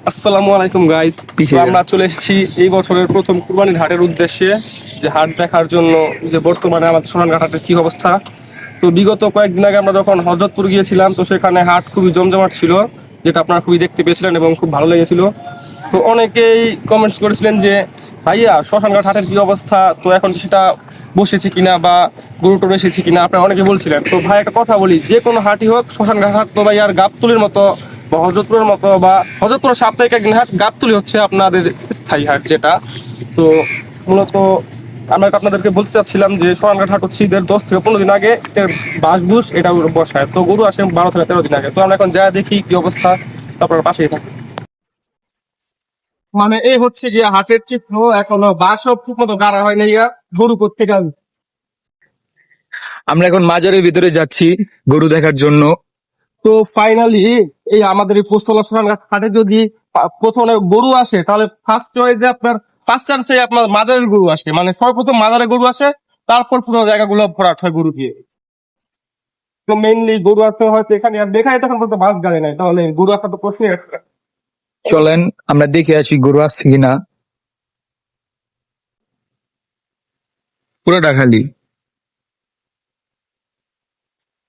আসসালামু আলাইকুম গাইস। আমরা চলে এসেছি এই বছরের প্রথম কুরবানির হাটের উদ্দেশ্যে, যে হাট দেখার জন্য যে বর্তমানে আমাদের সোনারগাঁ হাটের কি অবস্থা। তো বিগত কয়েকদিন আগে আমরা যখন হযরতপুর গিয়েছিলাম, তো সেখানে হাট খুবই জমজমাট ছিল, যেটা আপনারা খুবই দেখতে পেয়েছিলেন এবং খুব ভালো লেগেছিল। তো অনেকেই কমেন্টস করেছিলেন যে ভাইয়া শ্মশানঘাট হাটের কি অবস্থা, তো এখন কি সেটা বসেছে কিনা বা গরু টরু এসেছে কিনা, আপনারা অনেকে বলছিলেন। তো ভাই একটা কথা বলি, যে কোনো হাটই হোক, শ্মশানঘাট হাট তো ভাই আর গাবতলির মতো বা হযরতপুরের মতো, বা হযরতপুর সাপ্তাহিক একদিন হাট, গাবতলী হচ্ছে আপনাদের স্থায়ী হাট যেটা। তো মূলত আমরা এটা আপনাদেরকে বলতে চাচ্ছিলাম যে সোনারঘাট হাট হচ্ছে ঈদের 10 থেকে 15 দিন আগে এটার বাসবুস এটা বসায়, তো গরু আসে 12 থেকে 13 দিন আগে। তো আমরা এখন যা দেখি কি অবস্থা, তারপর পাশেই থাকি। মানে এই হচ্ছে গিয়া হাটের চিত্র, এখনো বাসও ঠিক মতো গাড়া হয় না, ইয়া গরু করতে গেল। আমরা এখন মাজারের ভিতরে যাচ্ছি গরু দেখার জন্য। তো ফাইনালি এই আমাদের এই পোস্তলা সোনারঘাট হাটে যদি প্রথমে গরু আসে, তাহলে ফার্স্ট চয়েসে আপনার ফার্স্ট চান্সে আপনার মাদারের গরু আসে, মানে সর্বপ্রথম মাদারের গরু আসে, তারপর পুরো জায়গাগুলো ভরাট হয় গরু দিয়ে। তো মেইনলি গরু আসতে হয়তো এখানে, আর দেখায় তখন পর্যন্ত বাস গাড়ি নাই, তাহলে গরু আসা তো প্রশ্নই আসে না। চলেন আমরা দেখে আসি গরু আসছে কিনা। পুরোটা খালি।